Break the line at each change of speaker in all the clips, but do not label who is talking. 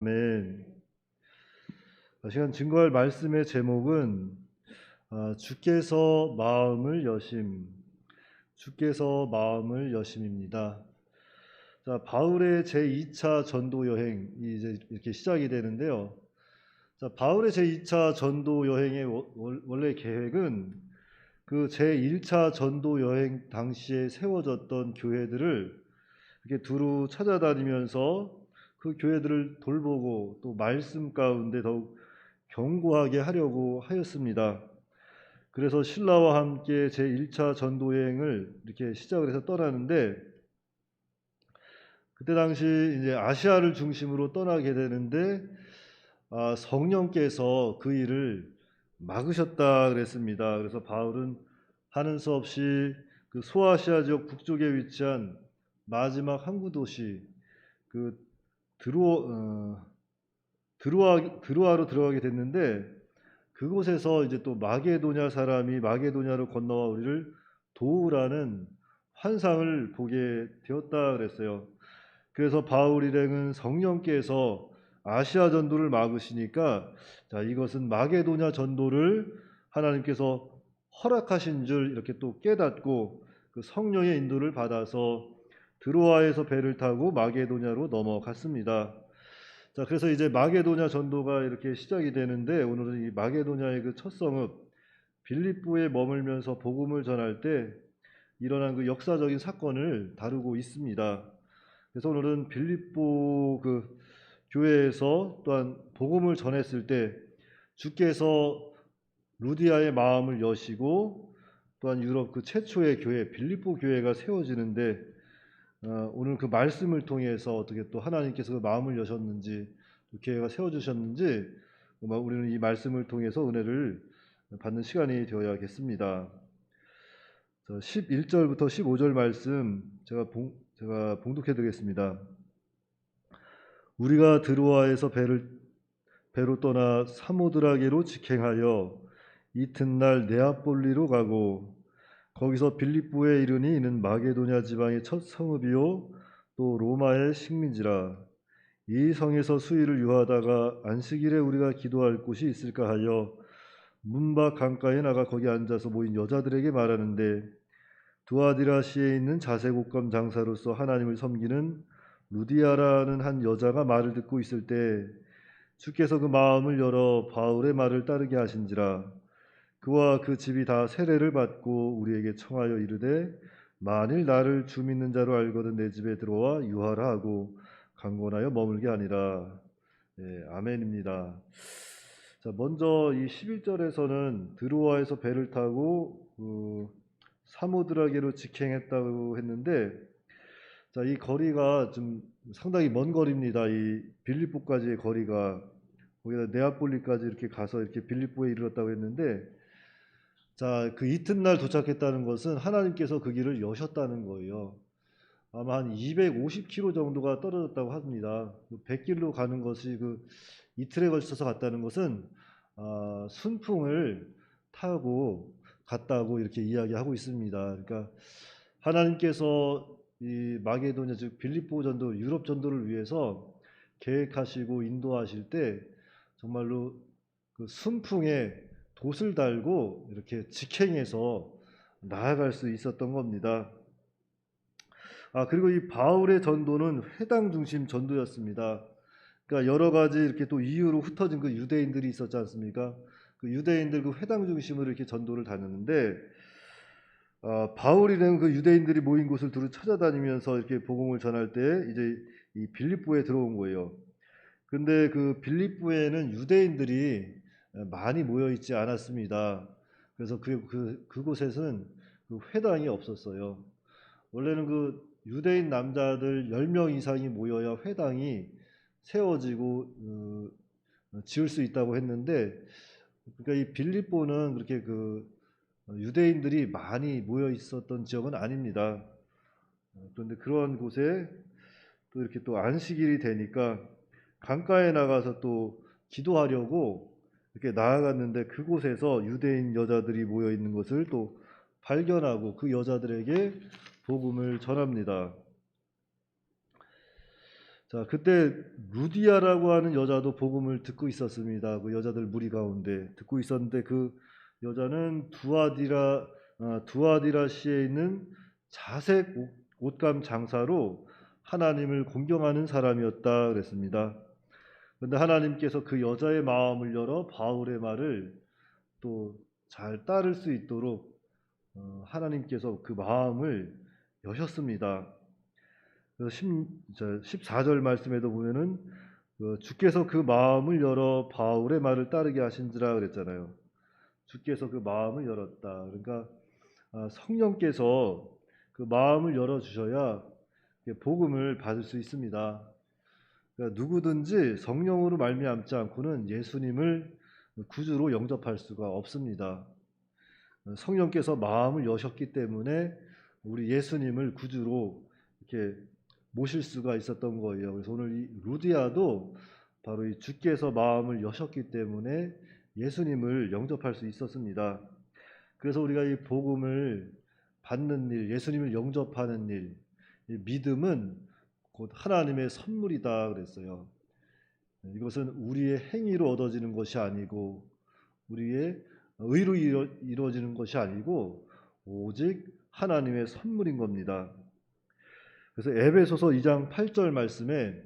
아멘. 시간 증거할 말씀의 제목은 주께서 마음을 여심, 주께서 마음을 여심입니다. 자, 바울의 제2차 전도 여행이 이제 이렇게 시작이 되는데요. 자, 바울의 제2차 전도 여행의 원래 계획은 그 제1차 전도 여행 당시에 세워졌던 교회들을 이렇게 두루 찾아다니면서 그 교회들을 돌보고 또 말씀 가운데 더욱 견고하게 하려고 하였습니다. 그래서 신라와 함께 제1차 전도 여행을 이렇게 시작을 해서 떠나는데, 그때 당시 이제 아시아를 중심으로 떠나게 되는데 성령께서 그 일을 막으셨다 그랬습니다. 그래서 바울은 하는 수 없이 그 소아시아 지역 북쪽에 위치한 마지막 항구 도시 그 드루아로 들어가게 됐는데, 그곳에서 이제 또 마게도냐 사람이 마게도냐로 건너와 우리를 도우라는 환상을 보게 되었다 그랬어요. 그래서 바울 일행은 성령께서 아시아 전도를 막으시니까, 자, 이것은 마게도냐 전도를 하나님께서 허락하신 줄 이렇게 또 깨닫고 그 성령의 인도를 받아서 드로아에서 배를 타고 마게도냐로 넘어갔습니다. 자, 그래서 이제 마게도냐 전도가 이렇게 시작이 되는데, 오늘은 이 마게도냐의 그 첫 성읍 빌립보에 머물면서 복음을 전할 때 일어난 그 역사적인 사건을 다루고 있습니다. 그래서 오늘은 빌립보 그 교회에서 또한 복음을 전했을 때 주께서 루디아의 마음을 여시고 또한 유럽 그 최초의 교회 빌립보 교회가 세워지는데, 오늘 그 말씀을 통해서 어떻게 또 하나님께서 그 마음을 여셨는지, 교회가 세워주셨는지, 우리는 이 말씀을 통해서 은혜를 받는 시간이 되어야겠습니다. 11절부터 15절 말씀 제가 봉독해 드리겠습니다. 우리가 드로아에서 배로 떠나 사모드라게로 직행하여 이튿날 네아폴리로 가고, 거기서 빌립보에 이르니 이는 마게도냐 지방의 첫 성읍이요 또 로마의 식민지라. 이 성에서 수일을 유하다가 안식일에 우리가 기도할 곳이 있을까 하여 문 밖 강가에 나가 거기 앉아서 모인 여자들에게 말하는데, 두아디라시에 있는 자색옷감 장사로서 하나님을 섬기는 루디아라는 한 여자가 말을 듣고 있을 때 주께서 그 마음을 열어 바울의 말을 따르게 하신지라. 그와 그 집이 다 세례를 받고 우리에게 청하여 이르되, 만일 나를 주 믿는 자로 알거든 내 집에 들어와 유하라 하고 강권하여 머물게 하니라. 아멘입니다. 자, 먼저 이 11절에서는 드로아에서 배를 타고 사모드라게로 직행했다고 했는데, 자, 이 거리가 좀 상당히 먼 거리입니다. 이 빌립보까지의 거리가, 거기다 네아폴리까지 이렇게 가서 이렇게 빌립보에 이르렀다고 했는데, 자, 그 이튿날 도착했다는 것은 하나님께서 그 길을 여셨다는 거예요. 아마 한 250km 정도가 떨어졌다고 합니다. 100길로 가는 것이 그 이틀에 걸쳐서 갔다는 것은 순풍을 타고 갔다고 이렇게 이야기하고 있습니다. 그러니까 하나님께서 이 마게도냐 즉 빌립보 전도, 유럽 전도를 위해서 계획하시고 인도하실 때 정말로 그 순풍에 돛을 달고 이렇게 직행해서 나아갈 수 있었던 겁니다. 그리고 이 바울의 전도는 회당 중심 전도였습니다. 그러니까 여러 가지 이렇게 또 이유로 흩어진 그 유대인들이 있었지 않습니까? 그 유대인들 그 회당 중심으로 이렇게 전도를 다녔는데, 바울이는 그 유대인들이 모인 곳을 두루 찾아다니면서 이렇게 복음을 전할 때 이제 이 빌립보에 들어온 거예요. 근데 그 빌립보에는 유대인들이 많이 모여 있지 않았습니다. 그래서 그곳에서는 그 회당이 없었어요. 원래는 그 유대인 남자들 10명 이상이 모여야 회당이 세워지고 지을 수 있다고 했는데, 그러니까 이 빌립보는 그렇게 그 유대인들이 많이 모여 있었던 지역은 아닙니다. 그런데 그런 곳에 또 이렇게 또 안식일이 되니까 강가에 나가서 또 기도하려고 이렇게 나아갔는데, 그곳에서 유대인 여자들이 모여 있는 것을 또 발견하고 그 여자들에게 복음을 전합니다. 자, 그때 루디아라고 하는 여자도 복음을 듣고 있었습니다. 그 여자들 무리 가운데 듣고 있었는데 그 여자는 두아디라시에 있는 자색 옷감 장사로 하나님을 공경하는 사람이었다 그랬습니다. 그런데 하나님께서 그 여자의 마음을 열어 바울의 말을 또 잘 따를 수 있도록 하나님께서 그 마음을 여셨습니다. 그래서 14절 말씀에도 보면은 주께서 그 마음을 열어 바울의 말을 따르게 하신지라 그랬잖아요. 주께서 그 마음을 열었다. 그러니까 성령께서 그 마음을 열어 주셔야 복음을 받을 수 있습니다. 그러니까 누구든지 성령으로 말미암지 않고는 예수님을 구주로 영접할 수가 없습니다. 성령께서 마음을 여셨기 때문에 우리 예수님을 구주로 이렇게 모실 수가 있었던 거예요. 그래서 오늘 이 루디아도 바로 이 주께서 마음을 여셨기 때문에 예수님을 영접할 수 있었습니다. 그래서 우리가 이 복음을 받는 일, 예수님을 영접하는 일, 이 믿음은 곧 하나님의 선물이다 그랬어요. 이것은 우리의 행위로 얻어지는 것이 아니고 우리의 의로 이루어지는 것이 아니고 오직 하나님의 선물인 겁니다. 그래서 에베소서 2장 8절 말씀에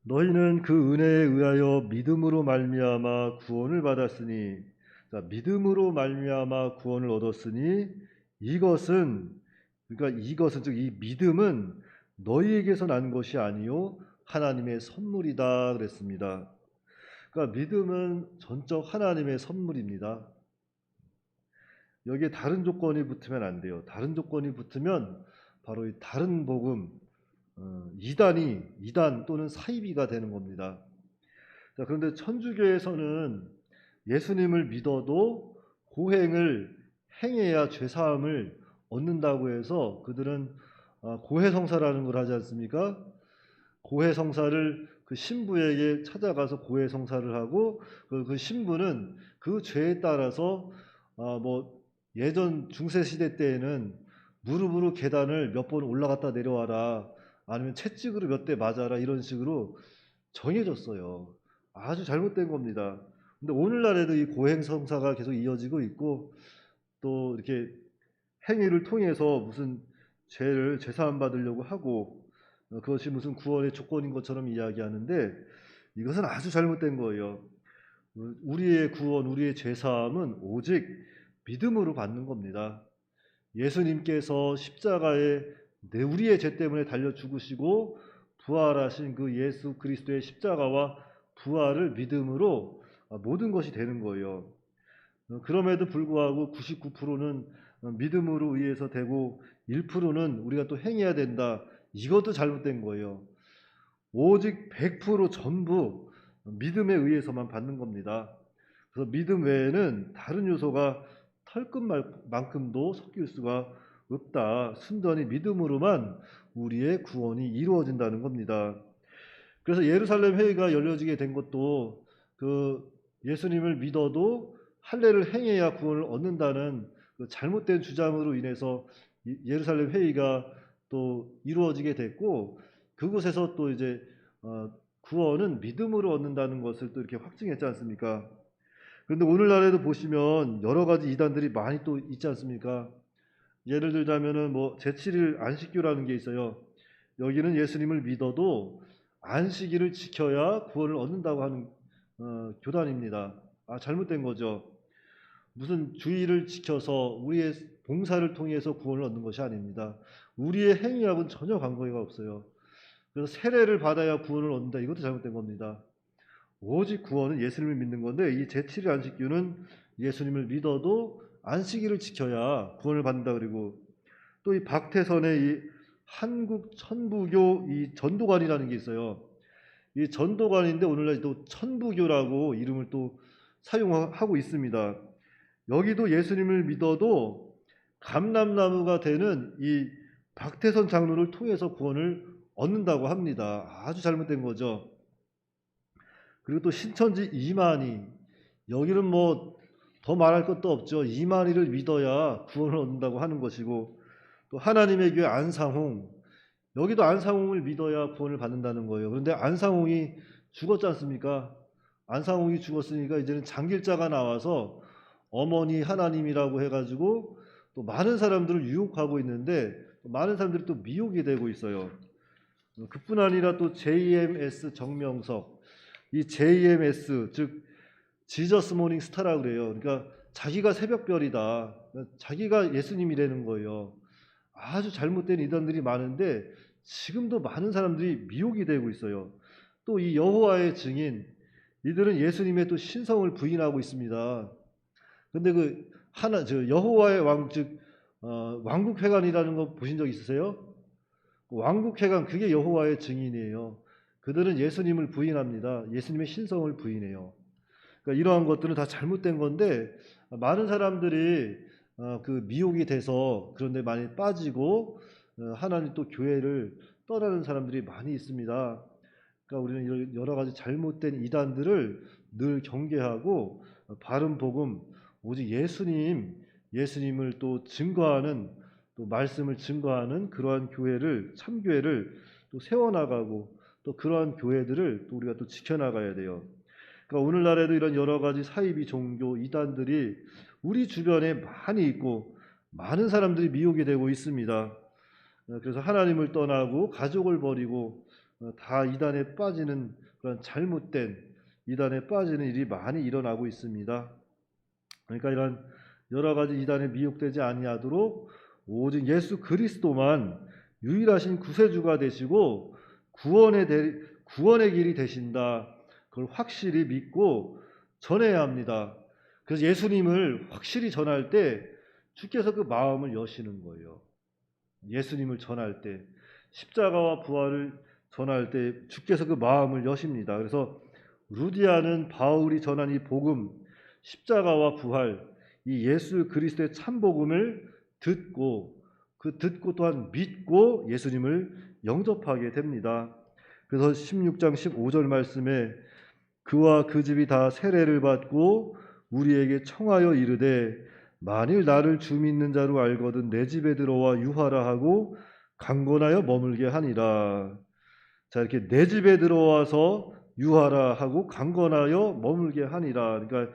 너희는 그 은혜에 의하여 믿음으로 말미암아 구원을 받았으니, 자, 믿음으로 말미암아 구원을 얻었으니 이것은, 그러니까 이것은 즉 이 믿음은 너희에게서 난 것이 아니요 하나님의 선물이다 그랬습니다. 그러니까 믿음은 전적 하나님의 선물입니다. 여기에 다른 조건이 붙으면 안 돼요. 다른 조건이 붙으면 바로 이 다른 복음, 이단 또는 사이비가 되는 겁니다. 자, 그런데 천주교에서는 예수님을 믿어도 고행을 행해야 죄사함을 얻는다고 해서 그들은 고해성사라는 걸 하지 않습니까? 고해성사를 그 신부에게 찾아가서 고해성사를 하고 그 신부는 그 죄에 따라서 뭐 예전 중세시대 때에는 무릎으로 계단을 몇 번 올라갔다 내려와라, 아니면 채찍으로 몇 대 맞아라, 이런 식으로 정해졌어요. 아주 잘못된 겁니다. 근데 오늘날에도 이 고행성사가 계속 이어지고 있고 또 이렇게 행위를 통해서 무슨 죄를 제사함 받으려고 하고 그것이 무슨 구원의 조건인 것처럼 이야기하는데 이것은 아주 잘못된 거예요. 우리의 구원, 우리의 죄사함은 오직 믿음으로 받는 겁니다. 예수님께서 십자가에 우리의 죄 때문에 달려 죽으시고 부활하신 그 예수 그리스도의 십자가와 부활을 믿음으로 모든 것이 되는 거예요. 그럼에도 불구하고 99%는 믿음으로 의해서 되고 1%는 우리가 또 행해야 된다. 이것도 잘못된 거예요. 오직 100% 전부 믿음에 의해서만 받는 겁니다. 그래서 믿음 외에는 다른 요소가 털끝만큼도 섞일 수가 없다. 순전히 믿음으로만 우리의 구원이 이루어진다는 겁니다. 그래서 예루살렘 회의가 열려지게 된 것도 그 예수님을 믿어도 할례를 행해야 구원을 얻는다는 그 잘못된 주장으로 인해서 예루살렘 회의가 또 이루어지게 됐고, 그곳에서 또 이제 구원은 믿음으로 얻는다는 것을 또 이렇게 확증했지 않습니까? 그런데 오늘날에도 보시면 여러 가지 이단들이 많이 또 있지 않습니까? 예를 들자면은 뭐 제7일 안식교라는 게 있어요. 여기는 예수님을 믿어도 안식일을 지켜야 구원을 얻는다고 하는 교단입니다. 잘못된 거죠. 무슨 주의를 지켜서 우리의 봉사를 통해서 구원을 얻는 것이 아닙니다. 우리의 행위하고는 전혀 관계가 없어요. 그래서 세례를 받아야 구원을 얻는다, 이것도 잘못된 겁니다. 오직 구원은 예수님을 믿는 건데 이 제7일 안식교는 예수님을 믿어도 안식일을 지켜야 구원을 받는다. 그리고 또 이 박태선의 이 한국 천부교 이 전도관이라는 게 있어요. 이 전도관인데 오늘날 또 천부교라고 이름을 또 사용하고 있습니다. 여기도 예수님을 믿어도 감람나무가 되는 이 박태선 장로를 통해서 구원을 얻는다고 합니다. 아주 잘못된 거죠. 그리고 또 신천지 이만희, 여기는 뭐 더 말할 것도 없죠. 이만희를 믿어야 구원을 얻는다고 하는 것이고, 또 하나님의 교회 안상홍, 여기도 안상홍을 믿어야 구원을 받는다는 거예요. 그런데 안상홍이 죽었지 않습니까? 안상홍이 죽었으니까 이제는 장길자가 나와서 어머니 하나님이라고 해가지고 또 많은 사람들을 유혹하고 있는데 많은 사람들이 또 미혹이 되고 있어요. 그뿐 아니라 또 JMS 정명석, 이 JMS 즉 지저스 모닝 스타라고 그래요. 그러니까 자기가 새벽별이다. 자기가 예수님이라는 거예요. 아주 잘못된 이단들이 많은데 지금도 많은 사람들이 미혹이 되고 있어요. 또 이 여호와의 증인, 이들은 예수님의 또 신성을 부인하고 있습니다. 근데 그 하나 저 여호와의 왕 즉 왕국회관이라는 거 보신 적 있으세요? 왕국회관 그게 여호와의 증인이에요. 그들은 예수님을 부인합니다. 예수님의 신성을 부인해요. 그러니까 이러한 것들은 다 잘못된 건데 많은 사람들이 그 미혹이 돼서 그런데 많이 빠지고 하나님 또 교회를 떠나는 사람들이 많이 있습니다. 그러니까 우리는 이런 여러 가지 잘못된 이단들을 늘 경계하고 바른 복음 오직 예수님을 또 증거하는 또 말씀을 증거하는 그러한 교회를 참교회를 또 세워나가고 또 그러한 교회들을 또 우리가 또 지켜나가야 돼요. 그러니까 오늘날에도 이런 여러 가지 사이비 종교 이단들이 우리 주변에 많이 있고 많은 사람들이 미혹이 되고 있습니다. 그래서 하나님을 떠나고 가족을 버리고 다 이단에 빠지는 그런 잘못된 이단에 빠지는 일이 많이 일어나고 있습니다. 그러니까 이런 여러 가지 이단에 미혹되지 아니하도록 오직 예수 그리스도만 유일하신 구세주가 되시고 구원의 길이 되신다. 그걸 확실히 믿고 전해야 합니다. 그래서 예수님을 확실히 전할 때 주께서 그 마음을 여시는 거예요. 예수님을 전할 때 십자가와 부활을 전할 때 주께서 그 마음을 여십니다. 그래서 루디아는 바울이 전한 이 복음, 십자가와 부활, 이 예수 그리스도의 참 복음을 듣고 듣고 또한 믿고 예수님을 영접하게 됩니다. 그래서 16장 15절 말씀에 그와 그 집이 다 세례를 받고 우리에게 청하여 이르되 만일 나를 주 믿는 자로 알거든 내 집에 들어와 유하라 하고 강권하여 머물게 하니라. 자, 이렇게 내 집에 들어와서 유하라 하고 강권하여 머물게 하니라. 그러니까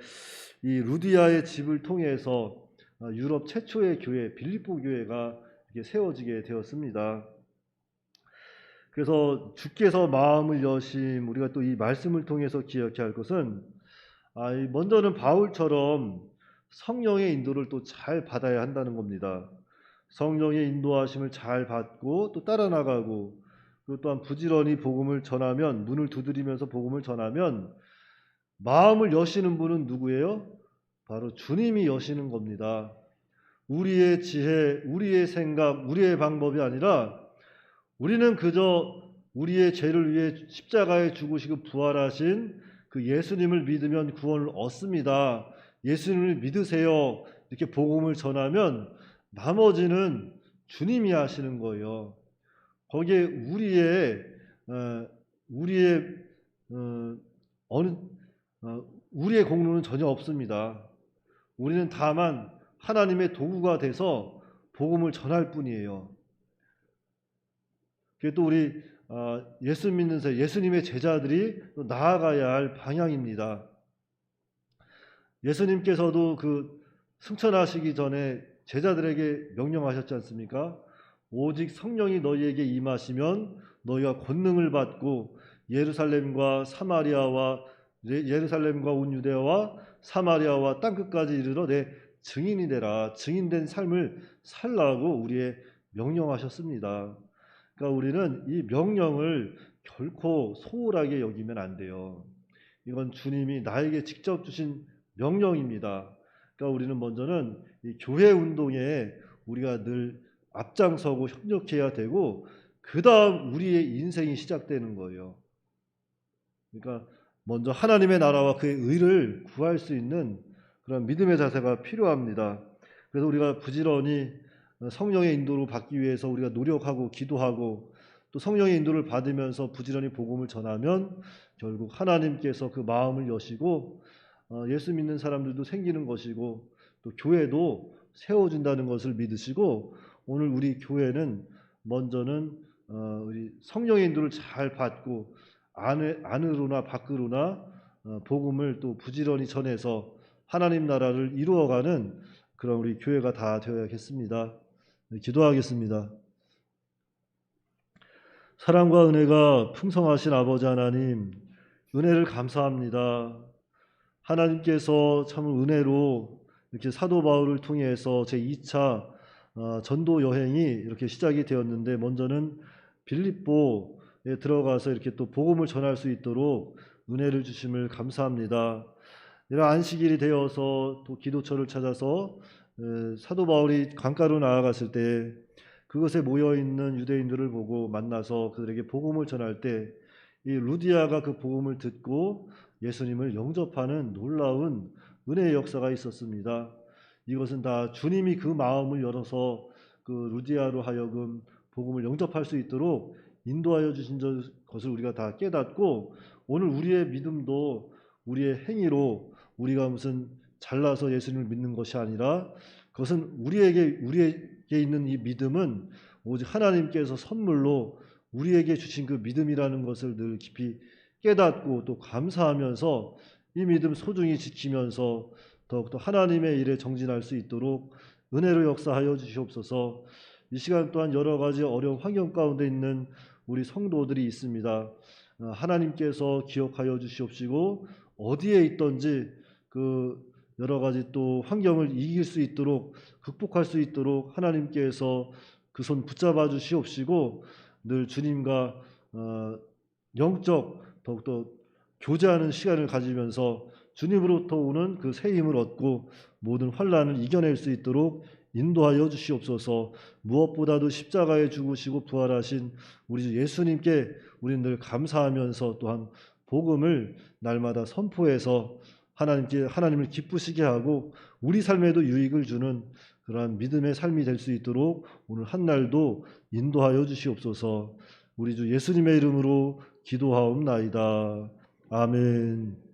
이 루디아의 집을 통해서 유럽 최초의 교회 빌립보 교회가 이렇게 세워지게 되었습니다. 그래서 주께서 마음을 여심 우리가 또 이 말씀을 통해서 기억해야 할 것은 먼저는 바울처럼 성령의 인도를 또 잘 받아야 한다는 겁니다. 성령의 인도하심을 잘 받고 또 따라 나가고 그리고 또한 부지런히 복음을 전하면 문을 두드리면서 복음을 전하면 마음을 여시는 분은 누구예요? 바로 주님이 여시는 겁니다. 우리의 지혜, 우리의 생각, 우리의 방법이 아니라 우리는 그저 우리의 죄를 위해 십자가에 죽으시고 부활하신 그 예수님을 믿으면 구원을 얻습니다. 예수님을 믿으세요. 이렇게 복음을 전하면 나머지는 주님이 하시는 거예요. 거기에 우리의 공로는 전혀 없습니다. 우리는 다만 하나님의 도구가 돼서 복음을 전할 뿐이에요. 그게 또 우리 예수 믿는 예수님의 제자들이 또 나아가야 할 방향입니다. 예수님께서도 그 승천하시기 전에 제자들에게 명령하셨지 않습니까? 오직 성령이 너희에게 임하시면 너희가 권능을 받고 예루살렘과 온 유대와 사마리아와 땅끝까지 이르러 내 증인이 되라. 증인된 삶을 살라고 우리의 명령하셨습니다. 그러니까 우리는 이 명령을 결코 소홀하게 여기면 안 돼요. 이건 주님이 나에게 직접 주신 명령입니다. 그러니까 우리는 먼저는 이 교회 운동에 우리가 늘 앞장서고 협력해야 되고 그 다음 우리의 인생이 시작되는 거예요. 그러니까 먼저 하나님의 나라와 그의 의를 구할 수 있는 그런 믿음의 자세가 필요합니다. 그래서 우리가 부지런히 성령의 인도를 받기 위해서 우리가 노력하고 기도하고 또 성령의 인도를 받으면서 부지런히 복음을 전하면 결국 하나님께서 그 마음을 여시고 예수 믿는 사람들도 생기는 것이고 또 교회도 세워진다는 것을 믿으시고 오늘 우리 교회는 먼저는 우리 성령의 인도를 잘 받고 안으로나 밖으로나 복음을 또 부지런히 전해서 하나님 나라를 이루어가는 그런 우리 교회가 다 되어야겠습니다. 기도하겠습니다. 사랑과 은혜가 풍성하신 아버지 하나님, 은혜를 감사합니다. 하나님께서 참 은혜로 이렇게 사도 바울을 통해서 제2차 전도 여행이 이렇게 시작이 되었는데, 먼저는 빌립보에 들어가서 이렇게 또 복음을 전할 수 있도록 은혜를 주심을 감사합니다. 이런 안식일이 되어서 또 기도처를 찾아서 사도 바울이 강가로 나아갔을 때 그것에 모여 있는 유대인들을 보고 만나서 그들에게 복음을 전할 때 이 루디아가 그 복음을 듣고 예수님을 영접하는 놀라운 은혜의 역사가 있었습니다. 이것은 다 주님이 그 마음을 열어서 그 루디아로 하여금 복음을 영접할 수 있도록 인도하여 주신 것을 우리가 다 깨닫고, 오늘 우리의 믿음도 우리의 행위로 우리가 무슨 잘나서 예수님을 믿는 것이 아니라, 그것은 우리에게 있는 이 믿음은 오직 하나님께서 선물로 우리에게 주신 그 믿음이라는 것을 늘 깊이 깨닫고 또 감사하면서 이 믿음 소중히 지키면서 더욱더 하나님의 일에 정진할 수 있도록 은혜로 역사하여 주시옵소서. 이 시간 또한 여러 가지 어려운 환경 가운데 있는 우리 성도들이 있습니다. 하나님께서 기억하여 주시옵시고, 어디에 있든지 그 여러 가지 또 환경을 이길 수 있도록, 극복할 수 있도록 하나님께서 그 손 붙잡아 주시옵시고, 늘 주님과 영적 더욱더 교제하는 시간을 가지면서 주님으로부터 오는 그 새 힘을 얻고 모든 환난을 이겨낼 수 있도록 인도하여 주시옵소서. 무엇보다도 십자가에 죽으시고 부활하신 우리 주 예수님께 우리는 늘 감사하면서 또한 복음을 날마다 선포해서 하나님을 기쁘시게 하고 우리 삶에도 유익을 주는 그러한 믿음의 삶이 될 수 있도록 오늘 한날도 인도하여 주시옵소서. 우리 주 예수님의 이름으로 기도하옵나이다. 아멘.